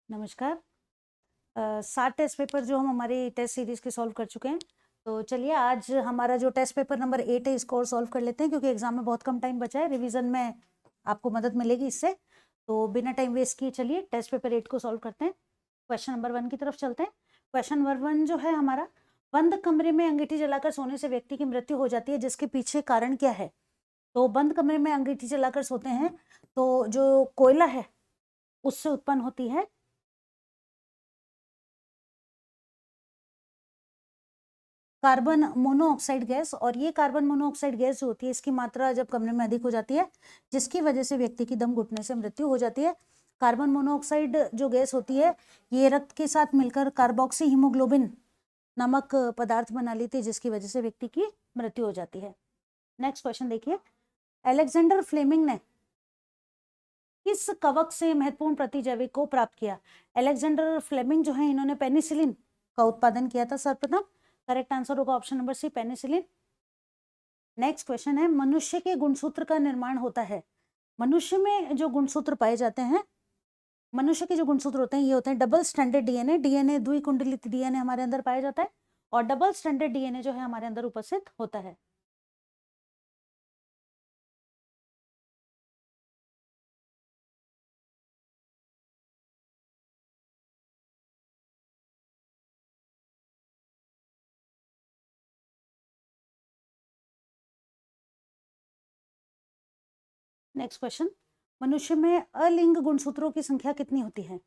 नमस्कार। 7 test paper जो हम हमारी टेस्ट सीरीज के सॉल्व कर चुके हैं। तो चलिए आज हमारा जो टेस्ट पेपर नंबर 8 है इसको और सॉल्व कर लेते हैं, क्योंकि एग्जाम में बहुत कम टाइम बचा है। रिवीजन में आपको मदद मिलेगी इससे। तो बिना टाइम वेस्ट किए चलिए टेस्ट पेपर 8 को सॉल्व करते हैं। क्वेश्चन नंबर 1 की तरफ चलते हैं। क्वेश्चन नंबर 1 जो है हमारा, बंद कमरे में अंगीठी जलाकर सोने से व्यक्ति की मृत्यु हो जाती है, जिसके पीछे कारण क्या है? तो बंद कमरे में अंगीठी जलाकर सोते हैं तो जो कोयला है उससे उत्पन्न होती है कार्बन मोनोऑक्साइड गैस। और ये कार्बन मोनोऑक्साइड गैस जो होती है इसकी मात्रा जब कमरे में अधिक हो जाती है, जिसकी वजह से व्यक्ति की दम घुटने से मृत्यु हो जाती है। कार्बन मोनोऑक्साइड जो गैस होती है ये रक्त के साथ मिलकर कार्बोक्सी हीमोग्लोबिन नामक पदार्थ बना लेती है, जिसकी वजह से व्यक्ति की मृत्यु हो जाती है। नेक्स्ट क्वेश्चन देखिए, अलेक्जेंडर फ्लेमिंग ने किस कवक से महत्वपूर्ण प्रतिजैविक को प्राप्त किया? अलेक्जेंडर फ्लेमिंग जो है इन्होंने पेनिसिलिन का उत्पादन किया था सर्वप्रथम। करेक्ट आंसर होगा option number C, penicillin. Next question है, मनुष्य के गुणसूत्र का निर्माण होता है। मनुष्य में जो गुणसूत्र पाए जाते हैं, मनुष्य के जो गुणसूत्र होते हैं ये होते हैं डबल स्टैंडर्ड डीएनए। डीएनए द्विकुंडलित डीएनए हमारे अंदर पाया जाता है, और डबल स्टैंडर्ड डीएनए जो है हमारे अंदर उपस्थित होता है। नेक्स्ट क्वेश्चन, मनुष्य में अलिंग गुणसूत्रों की संख्या कितनी होती है?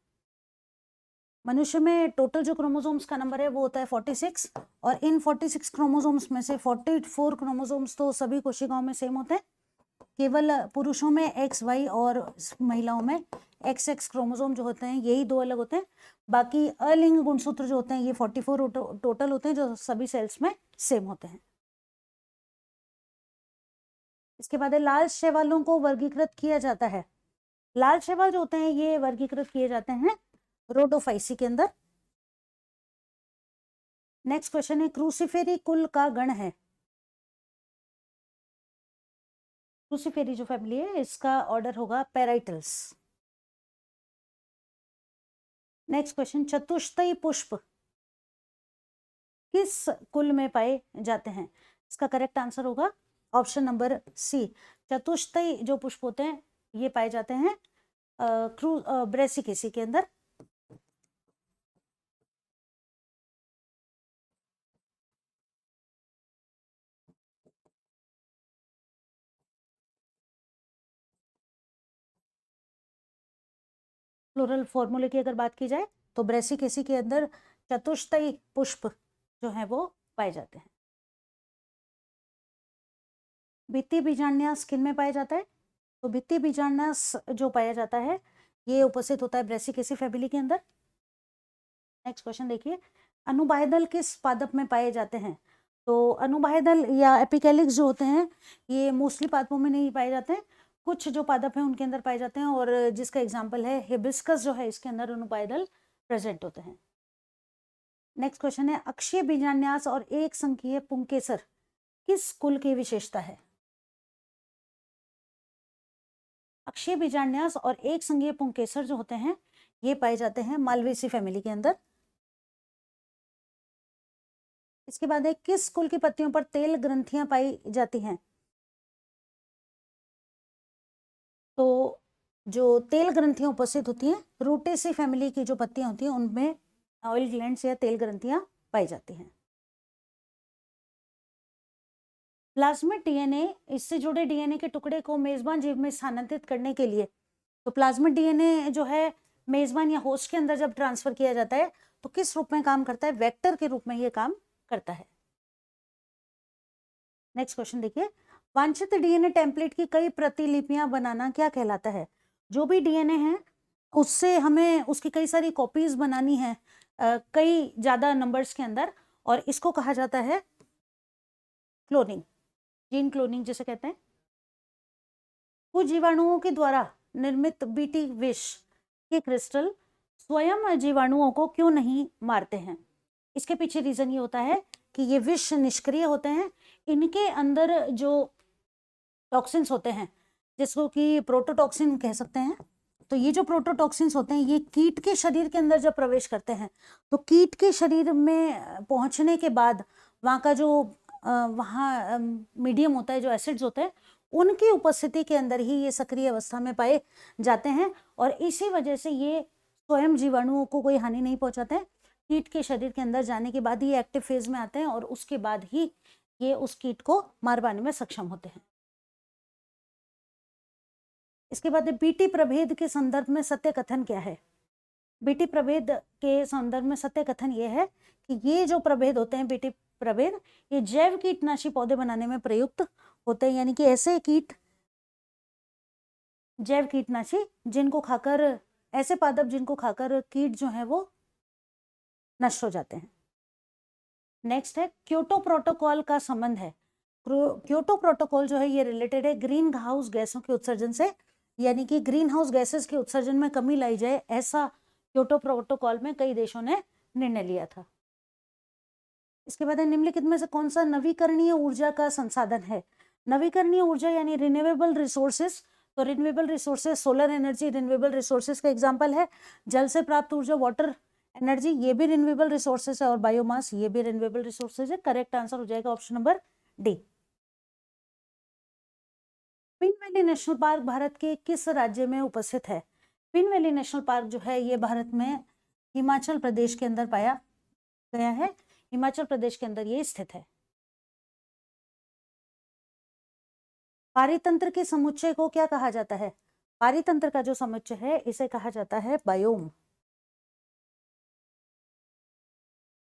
मनुष्य में टोटल जो क्रोमोसोम्स का नंबर है वो होता है 46, और इन 46 क्रोमोसोम्स में से 44 क्रोमोसोम्स तो सभी कोशिकाओं में सेम होते हैं। केवल पुरुषों में एक्स वाई और महिलाओं में एक्स एक्स क्रोमोसोम जो होते हैं यही दो अलग होते हैं। बाकी अलिंग गुणसूत्र जो होते हैं ये 44 टोटल होते हैं, जो सभी सेल्स में सेम होते हैं। इसके बाद लाल शैवालों को वर्गीकृत किया जाता है। लाल शैवाल जो होते हैं ये वर्गीकृत किए जाते हैं रोडोफाइसी के अंदर। नेक्स्ट क्वेश्चन है, क्रूसीफेरी कुल का गण है। क्रूसीफेरी जो फैमिली है इसका ऑर्डर होगा पैराइटल्स। नेक्स्ट क्वेश्चन, चतुष्टयी पुष्प किस कुल में पाए जाते हैं? इसका करेक्ट आंसर होगा ऑप्शन नंबर सी, चतुष्टयी जो पुष्प होते हैं ये पाए जाते हैं ब्रेसिकेसी के अंदर। फ्लोरल फॉर्मूले की अगर बात की जाए तो ब्रेसिकेसी के अंदर चतुष्टयी पुष्प जो है वो पाए जाते हैं। भित्ति बीजांड्यास किन में पाया जाता है? तो भित्ति बीजांड्यास जो पाया जाता है ये उपस्थित होता है ब्रेसिकेसी फैमिली के अंदर। नेक्स्ट क्वेश्चन देखिए, अनुबाह्य दल किस पादप में पाए जाते हैं? तो अनुबाह्य दल या एपिकैलिक्स जो होते हैं ये मोस्टली पादपों में नहीं पाए जाते हैं, कुछ जो पादप हैं उनके अंदर पाए जाते हैं, और जिसका एग्जाम्पल है हिबिस्कस जो है इसके अंदर अनुबाह्य दल प्रेजेंट होते हैं। नेक्स्ट क्वेश्चन है, अक्षीय बीजान्यास और एक संकीय पुंकेसर किस कुल की विशेषता है? अक्षीय बीजान्यास और एक संकीय पुंकेसर जो होते हैं ये पाए जाते हैं मालवेसी फैमिली के अंदर। इसके बाद है, किस कुल की पत्तियों पर तेल ग्रंथियां पाई जाती हैं? तो जो तेल ग्रंथियां उपस्थित होती हैं रूटेसी फैमिली की जो पत्तियां होती हैं उनमें ऑयल ग्लैंड्स या तेल ग्रंथियां पाई जाती हैं। प्लाज्मिड डीएनए, इससे जुड़े डीएनए के टुकड़े को मेजबान जीव में स्थानांतरित करने के लिए, तो प्लाज्मिड डीएनए जो है मेजबान या होस्ट के अंदर जब ट्रांसफर किया जाता है तो किस रूप में काम करता है? वेक्टर के रूप में ये काम करता है। नेक्स्ट क्वेश्चन देखिए, वांछित डीएनए टेम्पलेट की कई प्रतिलिपियां बनाना क्या कहलाता है? जो भी डीएनए है उससे हमें उसकी कई सारी कॉपीज बनानी है कई ज्यादा नंबर्स के अंदर, और इसको कहा जाता है क्लोनिंग, जीन क्लोनिंग जिसे कहते हैं। कुछ जीवाणुओं के द्वारा निर्मित बीटी विष के क्रिस्टल स्वयं जीवाणुओं को क्यों नहीं मारते हैं? इसके पीछे रीजन ये होता है कि ये विष निष्क्रिय होते हैं, इनके अंदर जो टॉक्सिन्स होते हैं जिसको कि प्रोटोटॉक्सिन कह सकते हैं, तो ये जो प्रोटोटॉक्सिन्स होते हैं ये कीट के शरीर के अंदर जब प्रवेश करते हैं तो कीट के शरीर में पहुंचने के बाद वहाँ का जो वहाँ मीडियम होता है, जो एसिड्स होते हैं, उनकी उपस्थिति के अंदर ही ये सक्रिय अवस्था में पाए जाते हैं और इसी वजह से ये स्वयं जीवाणुओं को कोई हानि नहीं पहुंचाते हैं। कीट के शरीर के अंदर जाने के बाद ये एक्टिव फेज में आते हैं और उसके बाद ही ये उस कीट को मार पाने में सक्षम होते हैं। इसके बाद बीटी प्रभेद के संदर्भ में सत्य कथन क्या है? बीटी प्रभेद के संदर्भ में सत्य कथन ये है कि ये जो प्रभेद होते हैं बीटी प्रभेद, ये जैव कीटनाशी पौधे बनाने में प्रयुक्त होते हैं, यानी कि ऐसे कीट, जैव कीटनाशी जिनको खाकर, ऐसे पादप जिनको खाकर कीट जो है वो नष्ट हो जाते हैं। नेक्स्ट है क्योटो प्रोटोकॉल का संबंध है। क्योटो प्रोटोकॉल जो है ये रिलेटेड है ग्रीन हाउस गैसों के उत्सर्जन से, यानी कि ग्रीन हाउस गैसेस के उत्सर्जन में कमी लाई जाए, ऐसा क्योटो प्रोटोकॉल में कई देशों ने निर्णय लिया था। इसके बाद निम्नलिखित में से कौन सा नवीकरणीय ऊर्जा का संसाधन है? नवीकरणीय ऊर्जा यानी रिन्यूएबल रिसोर्सेस, तो renewable resources solar energy renewable resources का एग्जांपल है। जल से प्राप्त ऊर्जा वाटर एनर्जी ये भी रिन्यूएबल रिसोर्सेस है और बायोमास ये भी रिन्यूएबल रिसोर्सेस है। करेक्ट आंसर हो जाएगा option number D. Pin valley national park Bharat के किस राज्य में उपस्थित है? पिन वैली नेशनल पार्क जो है ये भारत में हिमाचल प्रदेश के अंदर पाया गया है। हिमाचल प्रदेश के अंदर ये स्थित है। पारितंत्र के समुच्चय को क्या कहा जाता है? पारितंत्र का जो समुच्चय है इसे कहा जाता है बायोम।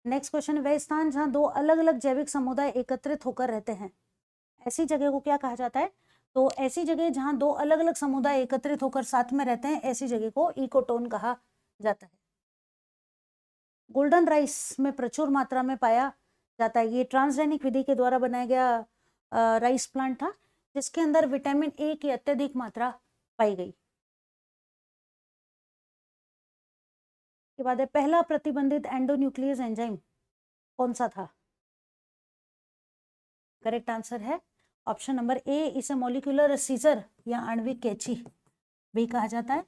नेक्स्ट क्वेश्चन, वह स्थान जहां दो अलग अलग जैविक समुदाय एकत्रित होकर रहते हैं, ऐसी जगह को क्या कहा जाता है? तो ऐसी जगह जहां दो अलग अलग समुदाय एकत्रित होकर साथ में रहते हैं, ऐसी जगह को इकोटोन कहा जाता है। गोल्डन राइस में प्रचुर मात्रा में पाया जाता है। ये ट्रांसजेनिक विधि के द्वारा बनाया गया राइस प्लांट था जिसके अंदर विटामिन ए की अत्यधिक मात्रा पाई गई। के बाद है पहला प्रतिबंधित एंडोन्यूक्लियस एंजाइम कौन सा था? करेक्ट आंसर है ऑप्शन नंबर ए, इसे मॉलिक्यूलर सीजर या आणविक कैंची भी कहा जाता है।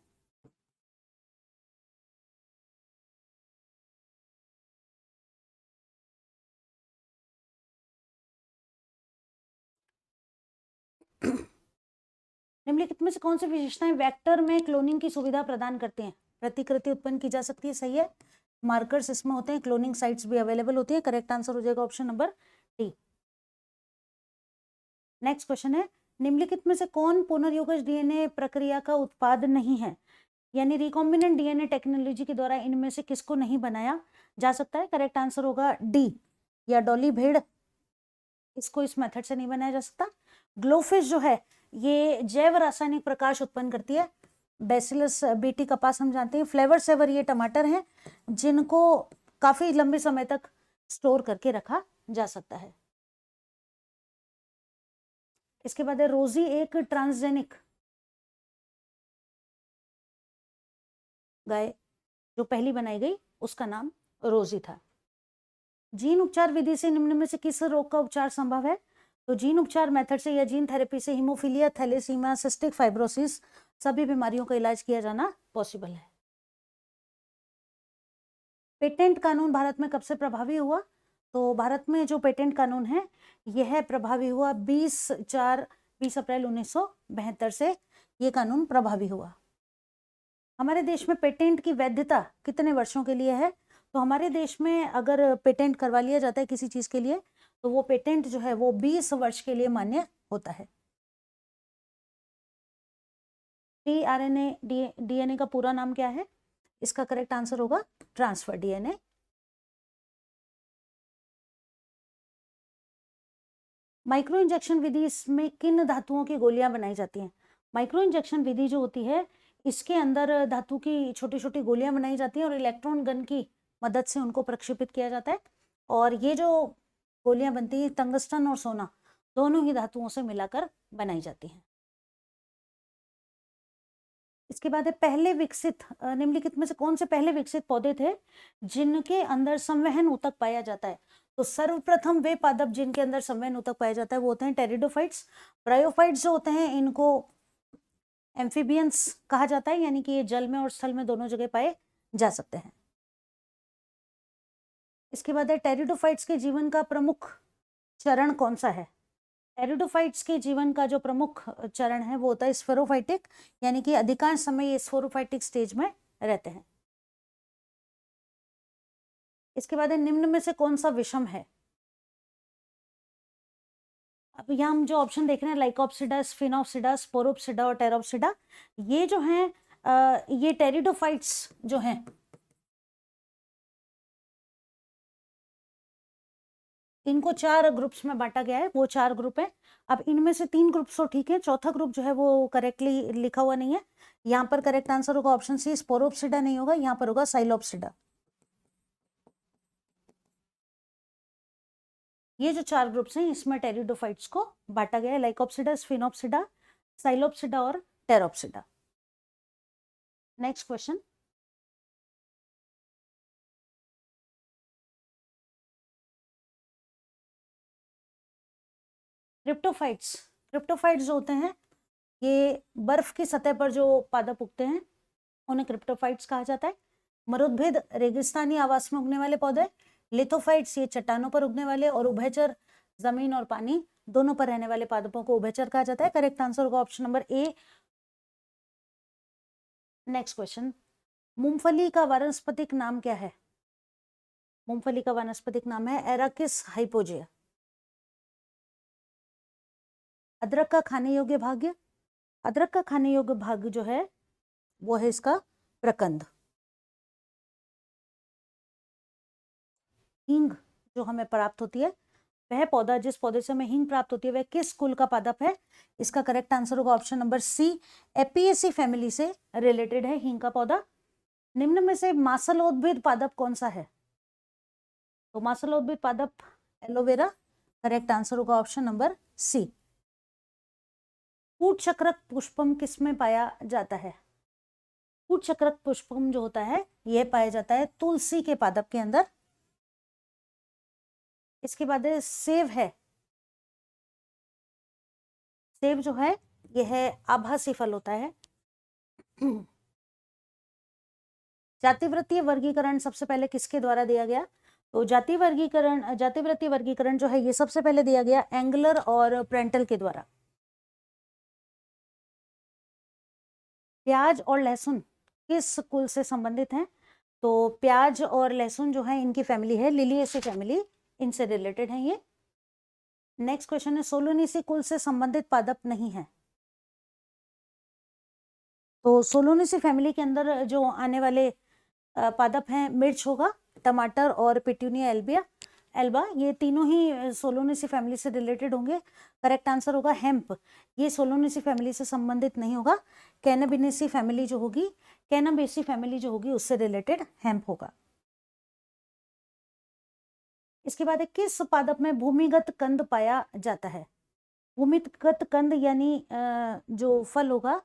निम्नलिखित में से कौन सी विशेषताएं वेक्टर में क्लोनिंग की सुविधा प्रदान करती हैं? प्रतिकृति उत्पन्न की जा सकती है, सही है। मार्कर्स इसमें होते हैं, क्लोनिंग साइट्स भी अवेलेबल होती है। करेक्ट आंसर हो जाएगा option number D. Next question है निम्नलिखित में से कौन पुनर्योगज डीएनए प्रक्रिया का उत्पाद नहीं है? यानी रिकॉम्बिनेंट डीएनए टेक्नोलॉजी के द्वारा इनमें से किसको नहीं बनाया जा सकता है? करेक्ट आंसर होगा डी, या डॉली भेड़, इसको इस मेथड से नहीं बनाया जा सकता। ग्लोफिश जो है ये जैव रासायनिक प्रकाश उत्पन्न करती है। बेसिलस बीटी कपास हम जानते हैं। फ्लेवर सेवर ये टमाटर हैं जिनको काफी लंबे समय तक स्टोर करके रखा जा सकता है। इसके बाद है रोजी एक ट्रांसजेनिक गाय जो पहली बनाई गई उसका नाम रोजी था। जीन उपचार विधि से निम्न में से किस रोग का उपचार संभव है? तो जीन उपचार मेथड से या जीन थेरेपी से हीमोफीलिया, थैलेसीमिया, सिस्टिक फाइब्रोसिस सभी बीमारियों का इलाज किया जाना पॉसिबल है। पेटेंट कानून भारत में कब से प्रभावी हुआ? तो भारत में जो पेटेंट कानून है यह प्रभावी हुआ 20 अप्रैल 1972 से ये कानून प्रभावी हुआ। हमारे देश में पेटेंट की वैधता कितने वर्षों के लिए है? तो हमारे देश में अगर पेटेंट करवा लिया जाता है किसी चीज के लिए तो वो पेटेंट जो है वो 20 वर्ष के लिए मान्य होता है। टीआरएनए डीएनए का पूरा नाम क्या है? इसका करेक्ट आंसर होगा ट्रांसफर डीएनए। माइक्रो इंजेक्शन विधि में किन धातुओं की गोलियां बनाई जाती हैं? माइक्रो इंजेक्शन विधि जो होती है इसके अंदर धातु की छोटी छोटी गोलियां बनाई जाती हैं और इलेक्ट्रॉन गन की मदद से उनको प्रक्षेपित किया जाता है। और ये जो गोलियां बनती हैं टंगस्टन और सोना दोनों ही धातुओं से मिलाकर बनाई जाती हैं। इसके बाद है पहले विकसित, निम्नलिखित में से कौन से पहले विकसित पौधे थे जिनके अंदर संवहन ऊतक पाया जाता है? तो सर्वप्रथम वे पादप जिनके अंदर संवहन ऊतक पाया जाता है वो होते हैं टेरिडोफाइट्स। ब्रायोफाइट्स जो होते हैं इनको एम्फीबियंस कहा जाता है, यानी कि ये जल में और स्थल में दोनों जगह पाए जा सकते हैं। इसके बाद है टेरिडोफाइट्स के जीवन का प्रमुख चरण कौन सा है? टेरिडोफाइट्स के जीवन का जो प्रमुख चरण है वो होता है स्फेरोफाइटिक, यानी कि अधिकांश समय ये स्फेरोफाइटिक स्टेज में रहते हैं। इसके बाद है निम्न में से कौन सा विषम है? अब यहाँ हम जो ऑप्शन देख रहे हैं लाइकोप्सिडा, स्फिनोप्सिडा, स्पोरोप्सिडा और टेरोप्सिडा, ये जो हैं ये टेरिडोफाइट्स जो हैं इनको 4 ग्रुप्स में बांटा गया है, वो 4 ग्रुप है। अब इनमें से 3 ग्रुप्स तो ठीक है, चौथा ग्रुप जो है वो करेक्टली लिखा हुआ नहीं है। यहाँ पर करेक्ट आंसर होगा ऑप्शन सी, स्पोरोप्सिडा नहीं होगा, यहाँ पर होगा साइलोप्सिडा। ये जो 4 ग्रुप्स हैं इसमें टेरिडोफाइट्स को बांटा गया है, लाइकोप्सिडा, स्फिनोप्सिडा, साइलोप्सिडा और Pteropsida. Next question, cryptophytes. Cryptophytes जो होते हैं ये बर्फ की सतह पर जो पादप उगते हैं उन्हें क्रिप्टोफाइट्स कहा जाता है। मरुद्भिद रेगिस्तानी आवास में उगने वाले पौधे। लिथोफाइट्स ये चट्टानों पर उगने वाले, और उभयचर जमीन और पानी दोनों पर रहने वाले पादपों को उभयचर कहा जाता है। करेक्ट आंसर होगा option number A. Next question, मूंगफली का वानस्पतिक नाम क्या है? मूंगफली का वानस्पतिक नाम है एराकिस हाइपोजिया। अदरक का खाने योग्य भाग। अदरक का खाने योग्य भाग जो है वो है इसका प्रकंद। हींग जो हमें प्राप्त होती है, वह पौधा, जिस पौधे से हमें हींग प्राप्त होती है वह किस कुल का पादप है? इसका करेक्ट आंसर होगा ऑप्शन नंबर सी, एपियेसी फैमिली से रिलेटेड है हींग का पौधा। निम्न में से मांसलोद्भिद पादप कौन सा है? तो मांसलोद्भिद पादप एलोवेरा। करेक्ट आंसर होगा ऑप्शन नंबर सी। कूटचक्रक पुष्पम किसमें पाया जाता है? कूटचक्रक पुष्पम जो होता है यह पाया जाता है तुलसी के पादप के अंदर। इसके बाद सेब है। सेब जो है यह आभासी फल होता है। जातिवृत्तीय वर्गीकरण सबसे पहले किसके द्वारा दिया गया? तो जातिवृत्तीय वर्गीकरण जो है ये सबसे पहले दिया गया एंगलर और प्रेंटल के द्वारा। प्याज और लहसुन किस कुल से संबंधित हैं? तो प्याज और लहसुन जो है इनकी फैमिली है लिलिएसी फैमिली, इनसे रिलेटेड है ये। नेक्स्ट क्वेश्चन है सोलोनीसी कुल से संबंधित पादप नहीं है। तो सोलोनीसी फैमिली के अंदर जो आने वाले पादप हैं मिर्च होगा, टमाटर और पिट्यूनिया एल्बा, ये तीनों ही सोलोनीसी फैमिली से रिलेटेड होंगे। करेक्ट आंसर होगा हेम्प, ये सोलोनीसी फैमिली से संबंधित नहीं होगा। कैनाबिनेसी फैमिली जो होगी, कैनाबेसी फैमिली जो होगी उससे रिलेटेड हेम्प होगा। इसके बाद किस पादप में भूमिगत कंद पाया जाता है? भूमिगत कंद यानी जो फल होगा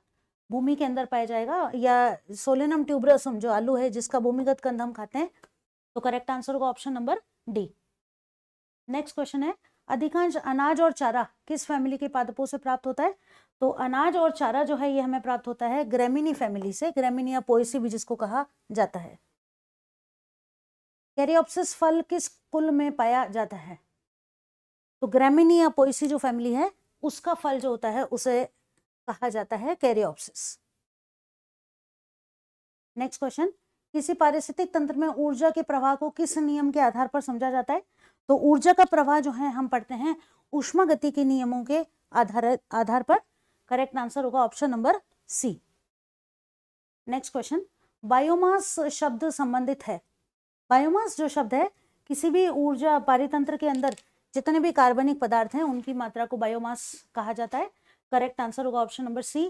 भूमि के अंदर पाया जाएगा, या सोलेनम ट्यूबरसम जो आलू है जिसका भूमिगत कंद हम खाते हैं। तो करेक्ट आंसर होगा option number D. Next question है अधिकांश अनाज और चारा किस फैमिली के पादपों से प्राप्त होता है? तो अनाज और चारा जो है ये हमें प्राप्त होता है ग्रेमिनी फैमिली से, ग्रेमिनिया पोएसी भी जिसको कहा जाता है। कैरियोप्सिस फल किस कुल में पाया जाता है? तो ग्रेमिनिया पोएसी जो फैमिली है उसका फल जो होता है उसे कहा जाता है कैरियोप्सिस। नेक्स्ट क्वेश्चन, किसी पारिस्थितिक तंत्र में ऊर्जा के प्रवाह को किस नियम के आधार पर समझा जाता है? तो ऊर्जा का प्रवाह जो है हम पढ़ते हैं ऊष्मागति के नियमों के आधार पर। करेक्ट आंसर होगा option number C. Next question, biomass शब्द संबंधित है। बायोमास जो शब्द है किसी भी ऊर्जा पारितंत्र के अंदर जितने भी कार्बनिक पदार्थ हैं उनकी मात्रा को बायोमास कहा जाता है। करेक्ट आंसर होगा ऑप्शन नंबर सी।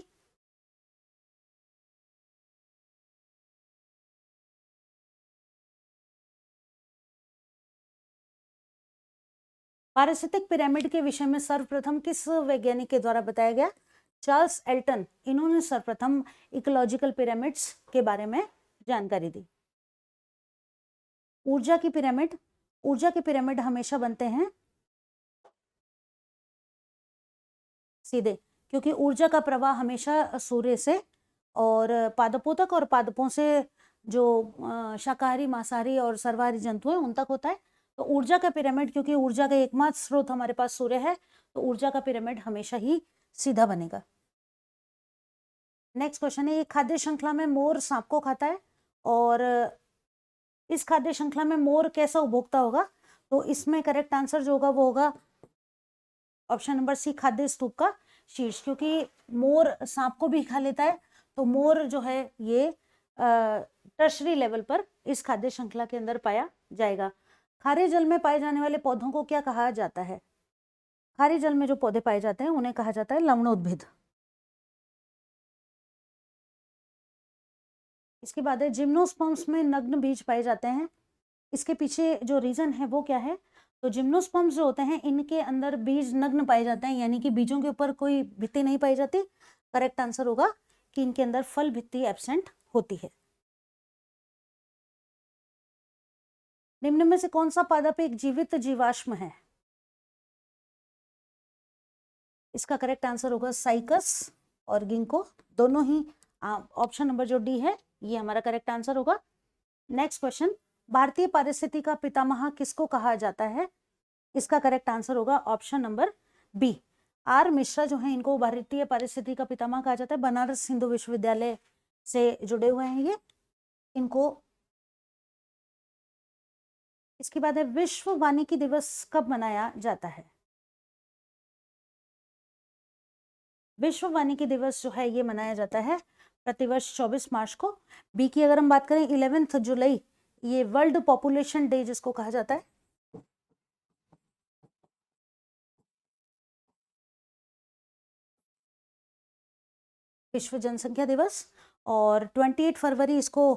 पारिस्थितिक पिरामिड के विषय में सर्वप्रथम किस वैज्ञानिक के द्वारा बताया गया? चार्ल्स एल्टन, इन्होंने सर्वप्रथम इकोलॉजिकल पिरामिड्स के बारे में जानकारी दी। ऊर्जा की पिरामिड हमेशा बनते हैं सीधे, क्योंकि ऊर्जा का प्रवाह हमेशा सूर्य से और पादपों तक और पादपों से जो शाकाहारी, मांसाहारी और सर्वाहारी जंतु हैं उन तक होता है। तो ऊर्जा का पिरामिड, क्योंकि ऊर्जा का एकमात्र स्रोत हमारे पास सूर्य है, तो ऊर्जा का पिरामिड हमेशा ही सीधा बनेगा। नेक्स्ट क्वेश्चन है, ये खाद्य श्रृंखला में मोर सांप को खाता है और इस खाद्य श्रृंखला में मोर कैसा उपभोक्ता होगा? तो इसमें करेक्ट आंसर जो होगा वो होगा ऑप्शन नंबर सी, खाद्य स्तूप का शीर्ष, क्योंकि मोर सांप को भी खा लेता है। तो मोर जो है ये टर्शरी लेवल पर इस खाद्य श्रृंखला के अंदर पाया जाएगा। खारे जल में पाए जाने वाले पौधों को क्या कहा जाता है? खारे जल में जो पौधे पाए जाते हैं उन्हें कहा जाता है लवणोद्भिद। इसके बाद है, जिम्नोस्पर्म्स में नग्न बीज पाए जाते हैं। इसके पीछे जो रीजन है वो क्या है? तो जिम्नोस्पर्म्स जो होते हैं इनके अंदर बीज नग्न पाए जाते हैं, यानी कि बीजों के ऊपर कोई भित्ति नहीं पाई जाती। करेक्ट आंसर होगा कि इनके अंदर फल भित्ति एब्सेंट होती है। निम्न में से कौन सा पादप एक जीवित जीवाश्म है? इसका करेक्ट आंसर होगा साइकस और गिंको, दोनों ही। ऑप्शन नंबर जो डी है ये हमारा करेक्ट आंसर होगा। नेक्स्ट क्वेश्चन, भारतीय पारिस्थितिकी का पितामह किसको कहा जाता है? इसका करेक्ट आंसर होगा option number B, R Mishra जो है इनको भारतीय पारिस्थितिकी का पितामह कहा जाता है। बनारस हिंदू विश्वविद्यालय से जुड़े हुए हैं ये इनको। इसके बाद है, विश्व वानिकी दिवस कब मनाया जाता है? विश्व वानिकी दिवस जो है ये मनाया जाता है प्रतिवर्ष 24 मार्च को। बी की अगर हम बात करें 11 जुलाई, ये वर्ल्ड पॉपुलेशन डे जिसको कहा जाता है। विश्व जनसंख्या दिवस। और 28 फरवरी इसको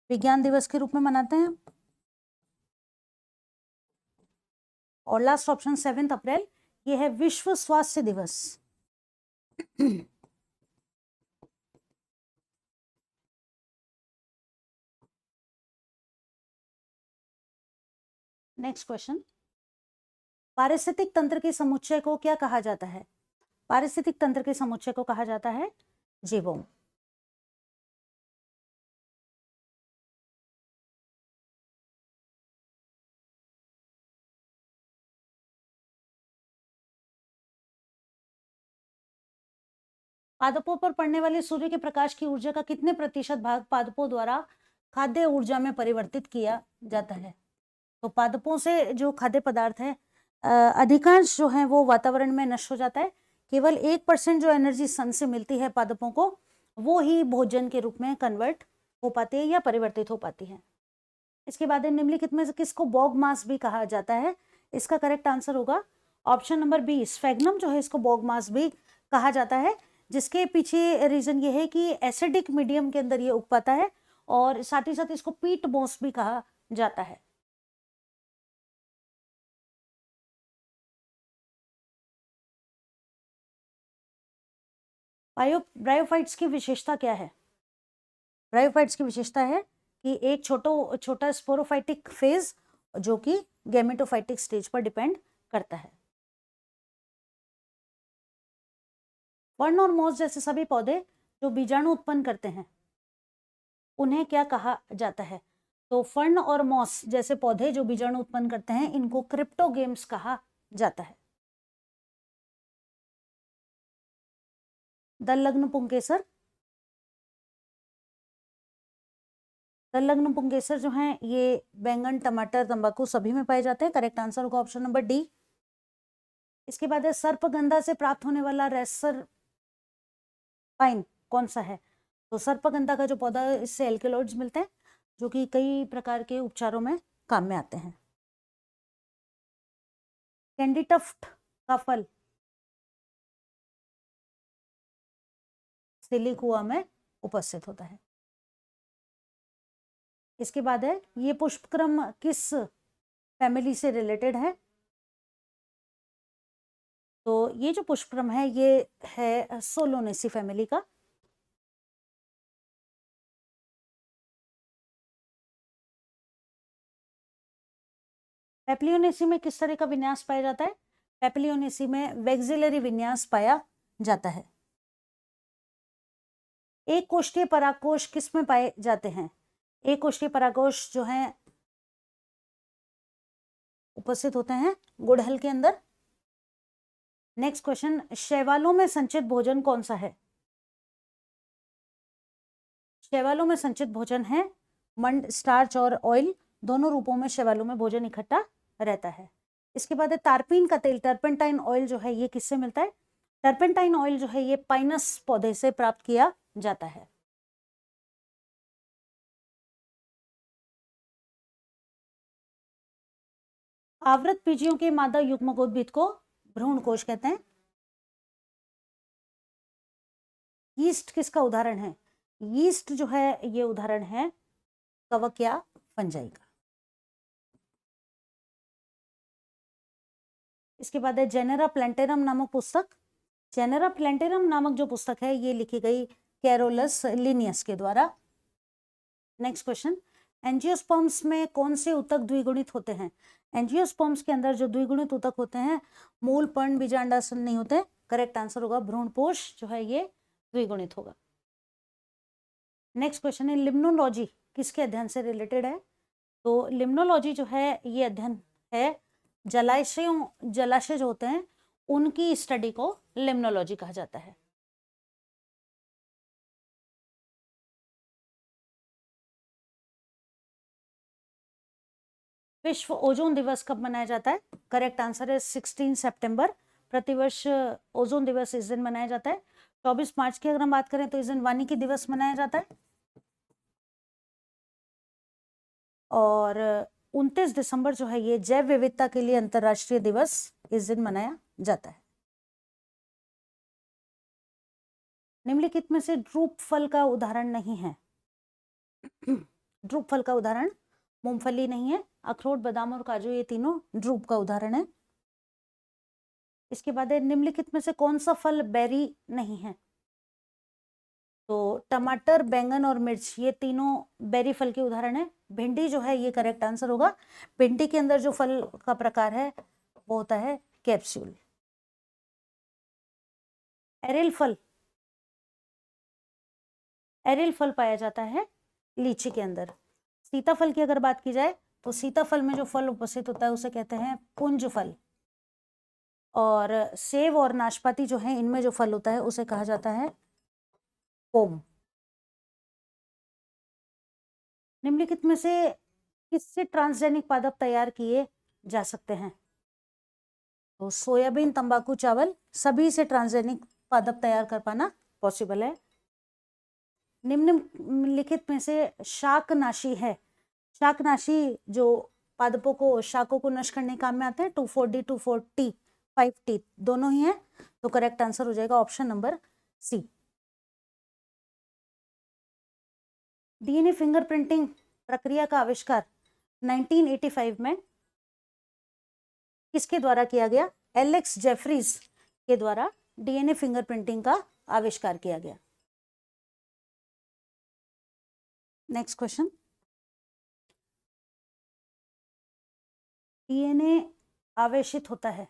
विज्ञान दिवस के रूप में मनाते हैं। और लास्ट ऑप्शन 7 अप्रैल, ये है विश्व स्वास्थ्य दिवस। नेक्स्ट क्वेश्चन, पारिस्थितिक तंत्र के समुच्चय को क्या कहा जाता है? पारिस्थितिक तंत्र के समुच्चय को कहा जाता है जीवोम। पादपों पर पड़ने वाले सूर्य के प्रकाश की ऊर्जा का कितने प्रतिशत भाग पादपों द्वारा खाद्य ऊर्जा में परिवर्तित किया जाता है? तो पादपों से जो खाद्य पदार्थ है अधिकांश जो है वो वातावरण में नष्ट हो जाता है। केवल 1% जो एनर्जी सन से मिलती है पादपों को, वो ही भोजन के रूप में कन्वर्ट हो पाती है या परिवर्तित हो पाती है। इसके बाद निम्नलिखित में से किसको बॉग मास भी कहा जाता है? इसका करेक्ट आंसर होगा ऑप्शन नंबर बी, स्फेग्नम जो है इसको बॉग मास भी कहा जाता है, जिसके पीछे रीजन ये है कि एसिडिक मीडियम के अंदर ये उग पाता है और साथ ही साथ इसको पीट मॉस भी कहा जाता है। ब्रायोफाइट्स की विशेषता क्या है? ब्रायोफाइट्स की विशेषता है कि एक छोटा स्पोरोफाइटिक फेज जो कि गैमेटोफाइटिक स्टेज पर डिपेंड करता है। फर्न और मॉस जैसे सभी पौधे जो बीजाणु उत्पन्न करते हैं उन्हें क्या कहा जाता है? तो फर्न और मॉस जैसे पौधे जो बीजाणु उत्पन्न करते हैं इनको क्रिप्टोगेम्स कहा जाता है। दलग्न पुंकेसर, दलग्न पुंकेसर जो हैं ये बैंगन, टमाटर, तंबाकू सभी में पाए जाते हैं। करेक्ट आंसर होगा ऑप्शन नंबर डी। इसके बाद है, सर्पगंधा से प्राप्त होने वाला रेसर पाइन कौन सा है? तो सर्पगंधा का जो पौधा है इससे एल्केलॉइड्स मिलते हैं जो कि कई प्रकार के उपचारों में काम में आते हैं। कैंडीटफ्ट का फल सिलिकुआ में उपस्थित होता है। इसके बाद है, ये पुष्पक्रम किस फैमिली से रिलेटेड है? तो ये जो पुष्पक्रम है ये है सोलोनेसी फैमिली का। पेप्लियोनेसी में किस तरह का विन्यास पाया जाता है? पेप्लियोनेसी में वेक्सिलरी विन्यास पाया जाता है। एक कोष्ठीय परागकोश किस में पाए जाते हैं? एक कोष्ठीय परागकोश जो है उपस्थित होते हैं गुड़हल के अंदर। नेक्स्ट क्वेश्चन, शैवालों में संचित भोजन कौन सा है? शैवालों में संचित भोजन है मंड, स्टार्च और ऑयल, दोनों रूपों में शैवालों में भोजन इकट्ठा रहता है। इसके बाद है तारपीन का तेल, टर्पेंटाइन ऑयल जो है ये किससे मिलता है? टर्पेंटाइन ऑयल जो है ये पाइनस पौधे से प्राप्त किया जाता है। आवृत बीजियों के मादा युग्मकोद्भिद को भ्रूणकोश कहते हैं। यीस्ट किसका उदाहरण है? यीस्ट जो है ये उदाहरण है कवक या फंजाई का। इसके बाद है जेनेरा प्लैंटेरम नामक पुस्तक। जेनेरा प्लैंटेरम नामक जो पुस्तक है ये लिखी गई कैरोलस लिनियस के द्वारा। नेक्स्ट क्वेश्चन, एंजियोस्पर्म्स में कौन से ऊतक द्विगुणित होते हैं? एंजियोस्पर्म्स के अंदर जो द्विगुणित ऊतक होते हैं मूल, पर्ण, बीजांडासन नहीं होते। करेक्ट आंसर होगा भ्रूणपोष जो है ये द्विगुणित होगा। नेक्स्ट क्वेश्चन है लिम्नोलॉजी किसके अध्ययन से रिलेटेड है? तो लिम्नोलॉजी जो है ये अध्ययन है जलाशय जो होते हैं उनकी स्टडी को लिम्नोलॉजी कहा जाता है। विश्व ओजोन दिवस कब मनाया जाता है? करेक्ट आंसर है 16 सितंबर। प्रतिवर्ष ओजोन दिवस इस दिन मनाया जाता है। 24 मार्च की अगर हम बात करें तो इस दिन वानिकी दिवस मनाया जाता है। और 29 दिसंबर जो है ये जैव विविधता के लिए अंतर्राष्ट्रीय दिवस इस दिन मनाया जाता है। निम्नलिखित में से ड्रूप फल का उदाहरण नहीं है। ड्रूप फल का उदाहरण मूंगफली नहीं है। अखरोट, बादाम और काजू ये तीनों ड्रूप का उदाहरण है। इसके बाद है निम्नलिखित में से कौन सा फल बेरी नहीं है? तो टमाटर, बैंगन और मिर्च ये तीनों बेरी फल के उदाहरण है। भिंडी जो है ये करेक्ट आंसर होगा। भिंडी के अंदर जो फल का प्रकार है वो होता है कैप्सूल। एरिल फल पाया जाता है लीची के अंदर। सीताफल की अगर बात की जाए तो सीताफल में जो फल उपस्थित होता है उसे कहते हैं पुंज फल। और सेब और नाशपाती जो है इनमें जो फल होता है उसे कहा जाता है पोम। निम्नलिखित में से किससे ट्रांसजेनिक पादप तैयार किए जा सकते हैं? तो सोयाबीन, तंबाकू, चावल सभी से ट्रांसजेनिक पादप तैयार कर पाना पॉसिबल है। निम्नलिखित में से शाकनाशी है। शाकनाशी जो पादपों को, शाकों को नष्ट करने के काम में आते हैं 2,4-D, 2,4-T, 5T दोनों ही हैं। तो करेक्ट आंसर हो जाएगा option number C. DNA fingerprinting प्रक्रिया का आविष्कार 1985 में किसके द्वारा किया गया? एलेक्स जेफरीज के द्वारा डीएनए फिंगरप्रिंटिंग का आविष्कार किया गया। नेक्स्ट क्वेश्चन, डीएनए आवेशित होता है,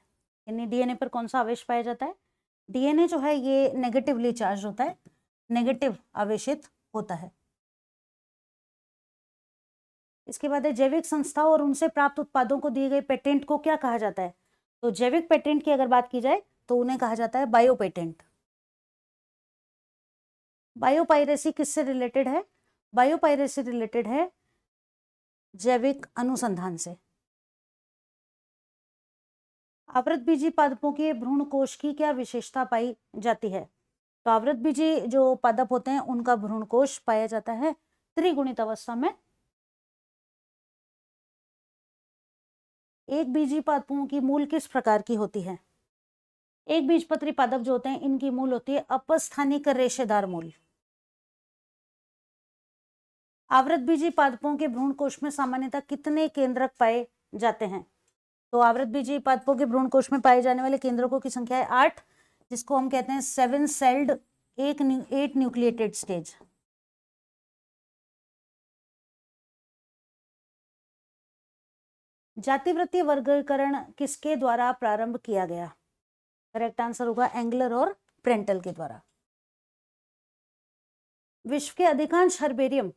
यानी डीएनए पर कौन सा आवेश पाया जाता है? डीएनए जो है ये नेगेटिवली चार्ज होता है, नेगेटिव आवेशित होता है। इसके बाद है जैविक संस्था और उनसे प्राप्त उत्पादों को दिए गए पेटेंट को क्या कहा जाता है? तो जैविक पेटेंट की अगर बात की जाए तो उन्हें कहा जाता है बायो पेटेंट। बायोपायरेसी किससे रिलेटेड है? बायोपायरेसी रिलेटेड है जैविक अनुसंधान से। आवृतबीजी पादपों के भ्रूणकोश की क्या विशेषता पाई जाती है? तो आवृतबीजी जो पादप होते हैं उनका भ्रूणकोश पाया जाता है त्रिगुणित अवस्था में। एक बीजी पादपों की मूल किस प्रकार की होती है? एक बीजपत्री पादप जो होते हैं इनकी मूल होती है अपस्थानिक रेशेदार मूल। आवृतबीजी पादपों के भ्रूणकोश में सामान्यतः कितने केंद्रक पाए जाते हैं? तो आवृतबीजी पादपों के भ्रूणकोश में पाए जाने वाले केंद्रकों की संख्या है 8, जिसको हम कहते हैं 7 सेल्ड 8 न्यूक्लिएटेड स्टेज। जातिवृत्तीय वर्गीकरण किसके द्वारा प्रारंभ किया गया? करेक्ट आंसर होगा एंगलर और प्रेंटल के द्वारा। विश्व के अधिकांश हर्बेरियम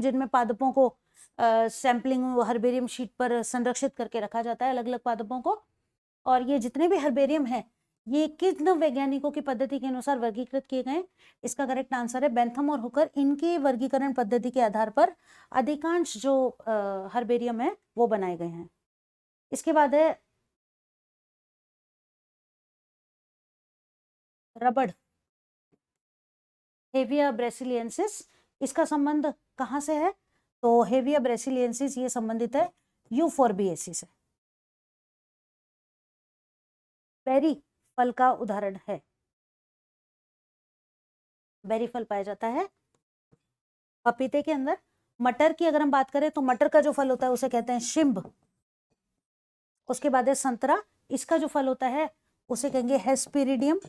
जिनमें पादपों को सैंपलिंग हर्बेरियम शीट पर संरक्षित करके रखा जाता है, अलग अलग पादपों को, और ये जितने भी हर्बेरियम हैं ये किन वैज्ञानिकों की पद्धति के अनुसार वर्गीकृत किए गए? इसका करेक्ट आंसर है बेंथम और हुकर। इनकी वर्गीकरण पद्धति के आधार पर अधिकांश जो हर्बेरियम है वो बनाए गए हैं। इसके बाद है रबड़, हेविया ब्रेसिलियंसिस। इसका संबंध कहाँ से है? तो हेविया ब्रेसिलियंसिस ये संबंधित है यूफोर्बिएसी से। बेरी फल का उदाहरण है, बेरी फल पाया जाता है पपीते के अंदर। मटर की अगर हम बात करें तो मटर का जो फल होता है उसे कहते हैं शिंब। उसके बाद है संतरा, इसका जो फल होता है उसे कहेंगे हेस्पेरिडियम।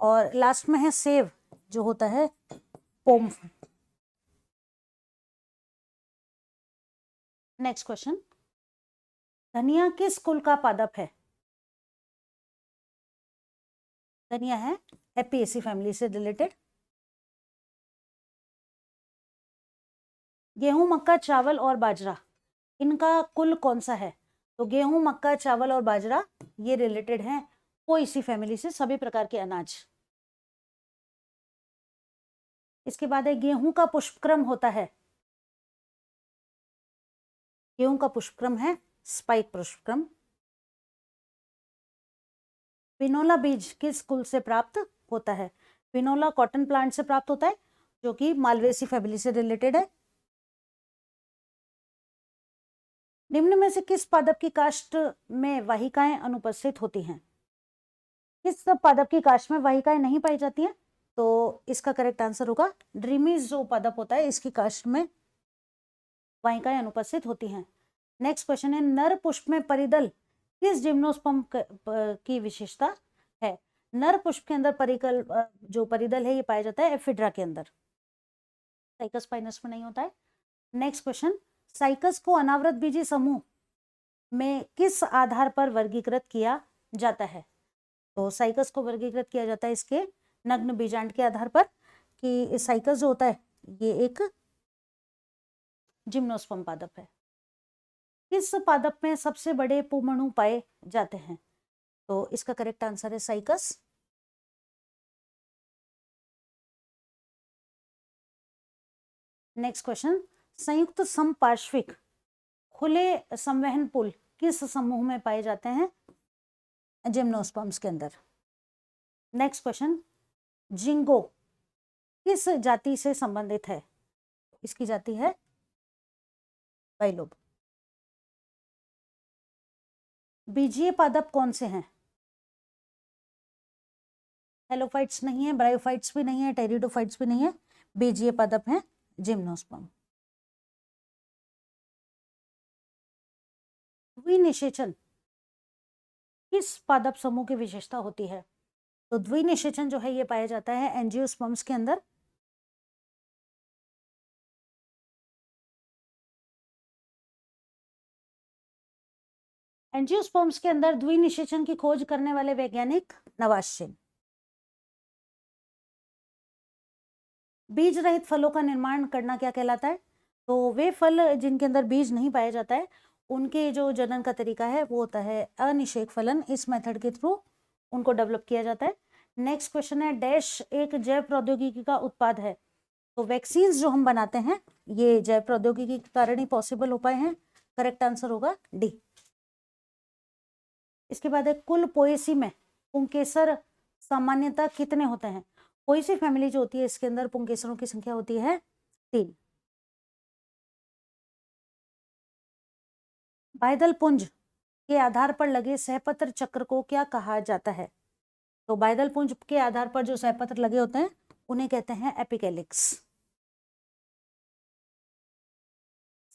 और लास्ट में है सेब, जो होता है पोम। नेक्स्ट क्वेश्चन, धनिया किस कुल का पादप है? धनिया है एपिएसी फैमिली से रिलेटेड। गेहूं, मक्का, चावल और बाजरा, इनका कुल कौन सा है? तो गेहूं, मक्का, चावल और बाजरा ये रिलेटेड हैं पोएसी फैमिली से, सभी प्रकार के अनाज। इसके बाद है गेहूं का पुष्पक्रम होता है, गेहूं का पुष्पक्रम है स्पाइक पुष्पक्रम। पिनोला बीज किस कुल से प्राप्त होता है? पिनोला कॉटन प्लांट से प्राप्त होता है, जो कि मालवेसी फैमिली से रिलेटेड है। निम्न में से किस पादप की काष्ठ में वाहिकाएं अनुपस्थित होती हैं? किस पादप की काष्ठ में वाहिकाएं नहीं पाई जाती हैं? तो इसका करेक्ट आंसर होगा ड्रीमीज, जो पादप होता है इसकी काष्ठ में वाहिकाएं अनुपस्थित होती हैं। नेक्स्ट क्वेश्चन है, नर पुष्प में परिदल किस जिम्नोस्पर्म की विशेषता है? नर पुष्प के अंदर परिकल जो परिदल है ये पाया जाता है एफिड्रा के अंदर, साइकस पाइनस में नहीं होता है। नेक्स्ट क्वेश्चन, साइकस को अनावृत बीजी समूह में किस आधार पर वर्गीकृत किया जाता है? तो साइकस को वर्गीकृत किया जाता है इसके नग्न बीजांड के आधार पर, कि साइकस जो होता है ये एक जिम्नोस्पर्म पादप है। किस पादप में सबसे बड़े पुमणु पाए जाते हैं? तो इसका करेक्ट आंसर है साइकस। नेक्स्ट क्वेश्चन, संयुक्त समपार्श्विक खुले संवहन पुल किस समूह में पाए जाते हैं? जिम्नोस्पर्म्स के अंदर। नेक्स्ट क्वेश्चन, जिंगो किस जाति से संबंधित है? इसकी जाति है बाइलोब। बीजीय पादप कौन से हैं? हेलोफाइट्स नहीं है, ब्रायोफाइट्स भी नहीं है, टेरिडोफाइट्स भी नहीं है, बीजीय पादप हैं जिम्नोस्पर्म। द्विनिषेचन किस पादप समूह की विशेषता होती है? तो द्विनिषेचन जो है ये पाया जाता है एंजियोस्पर्म्स के अंदर। एंजियोस्पर्म्स के अंदर द्विनिषेचन की खोज करने वाले वैज्ञानिक नवाज सेन। बीज रहित फलों का निर्माण करना क्या कहलाता है? तो वे फल जिनके अंदर बीज नहीं पाया जाता है उनके जो जनन का तरीका है वो होता है अनिषेक फलन। इस मेथड के थ्रू उनको डेवलप किया जाता है। नेक्स्ट क्वेश्चन है, डैश एक जैव प्रौद्योगिकी का उत्पाद है? तो वैक्सीन्स जो हम बनाते हैं ये जैव प्रौद्योगिकी के कारण ही पॉसिबल हो पाए हैं। करेक्ट आंसर होगा डी। इसके बाद है, कुल पोएसी में पुंकेसर सामान्यतः कितने होते हैं? पोएसी फैमिली जो होती है इसके अंदर पुंकेसरों की संख्या होती है 3। बायदल पुंज के आधार पर लगे सहपत्र चक्र को क्या कहा जाता है? तो बायदल पुंज के आधार पर जो सहपत्र लगे होते हैं उन्हें कहते हैं एपिकेलिक्स।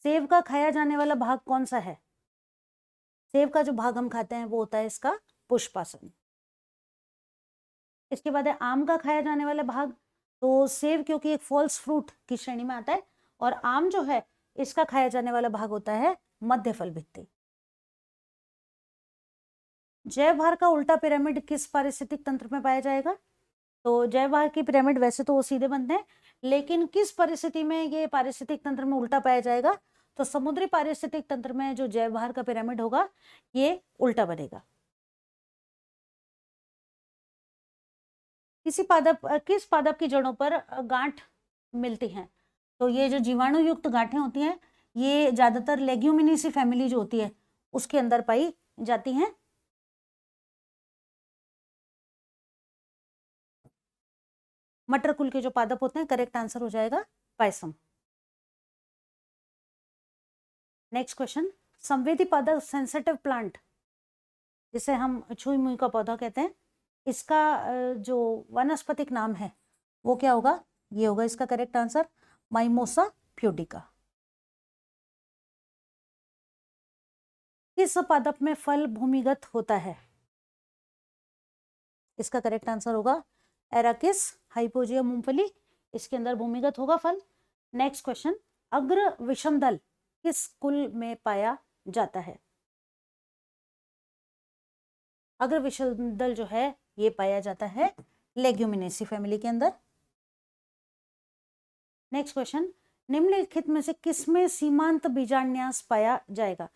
सेब का खाया जाने वाला भाग कौन सा है? सेब का जो भाग हम खाते हैं वो होता है इसका पुष्पासन। इसके बाद है आम का खाया जाने वाला भाग। तो सेब क्योंकि एक फॉल्स फ्रूट की श्रेणी में आता है और आम जो है इसका खाया जाने वाला भाग होता है मध्य फल भित्ति। जैव भार का उल्टा पिरामिड किस पारिस्थितिक तंत्र में पाया जाएगा? तो जैव भार की पिरामिड वैसे तो वो सीधे बनते हैं, लेकिन किस परिस्थिति में ये पारिस्थितिक तंत्र में उल्टा पाया जाएगा? तो समुद्री पारिस्थितिक तंत्र में जो जैव भार का पिरामिड होगा ये उल्टा बनेगा। किस पादप की जड़ों पर गांठ मिलती हैं? तो ये जो जीवाणु युक्त गांठें होती हैं ये ज्यादातर लेग्यूमिनेसी फैमिली जो होती है उसके अंदर पाई जाती हैं। मटर कुल के जो पादप होते हैं, करेक्ट आंसर हो जाएगा पायसम। नेक्स्ट क्वेश्चन, संवेदी पादप सेंसिटिव प्लांट जिसे हम छुई मुई का पौधा कहते हैं, इसका जो वनस्पतिक नाम है वो क्या होगा? ये होगा इसका करेक्ट आंसर माइमोसा प्यूडिका। किस पादप में फल भूमिगत होता है? इसका करेक्ट आंसर होगा एराकिस हाइपोजिया मूंगफली, इसके अंदर भूमिगत होगा फल। नेक्स्ट क्वेश्चन, अग्र विषमदल किस कुल में पाया जाता है? अग्र विषमदल जो है ये पाया जाता है लेग्यूमिनेसी फैमिली के अंदर। नेक्स्ट क्वेश्चन, निम्नलिखित में से किसमें सीमांत बीजान्यास पाया जाएगा?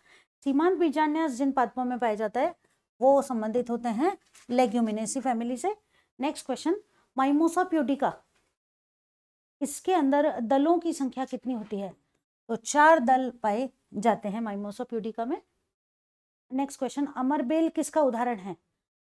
सीमांत बीजान्यास जिन पादपों में पाया जाता है वो संबंधित होते हैं लेग्यूमिनेसी फैमिली से। नेक्स्ट क्वेश्चन, माइमोसा प्यूडिका, इसके अंदर दलों की संख्या कितनी होती है? तो 4 दल पाए जाते हैं माइमोसा प्यूडिका में। नेक्स्ट क्वेश्चन, अमरबेल किसका उदाहरण है?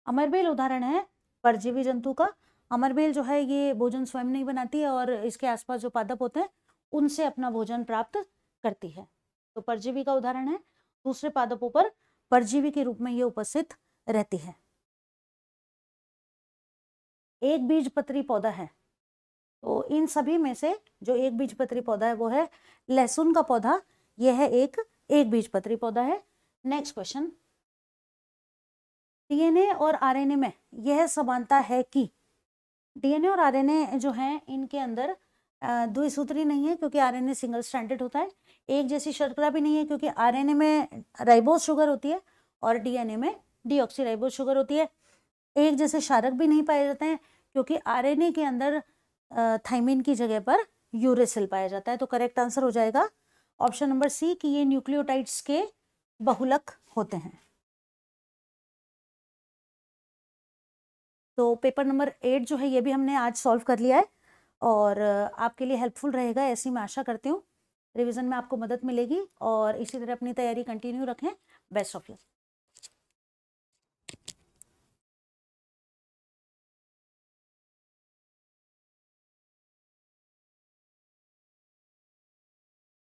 अमरबेल उदाहरण है परजीवी जंतु का। अमरबेल जो है ये भोजन स्वयं नहीं बनाती है और इसके आसपास जो पादप होते हैं उनसे अपना भोजन प्राप्त करती है, तो परजीवी का उदाहरण है। दूसरे पादपों पर परजीवी के रूप में ये उपस्थित रहती है। एक बीजपत्री पौधा है, तो इन सभी में से जो एक बीजपत्री पौधा है वो है लहसुन का पौधा, यह है एक बीजपत्री पौधा है। नेक्स्ट क्वेश्चन, डीएनए और आरएनए में यह समानता है कि डीएनए और आरएनए जो है इनके अंदर द्विसूत्री नहीं है क्योंकि आरएनए सिंगल स्ट्रैंडेड होता है। एक जैसी शर्करा भी नहीं है क्योंकि आरएनए में राइबोज शुगर होती है और डीएनए में डीऑक्सीराइबोज शुगर होती है। एक जैसे क्षारक भी नहीं पाए जाते हैं क्योंकि आरएनए के अंदर थाइमिन की जगह पर यूरेसिल पाया जाता है। तो करेक्ट आंसर हो जाएगा ऑप्शन नंबर सी कि ये न्यूक्लियोटाइड्स के बहुलक होते हैं। तो पेपर नंबर 8 जो है ये भी हमने आज सॉल्व कर लिया है और आपके लिए हेल्पफुल रहेगा ऐसी मैं आशा करती हूँ। रिवीजन में आपको मदद मिलेगी और इसी तरह अपनी तैयारी कंटिन्यू रखें। Best of luck.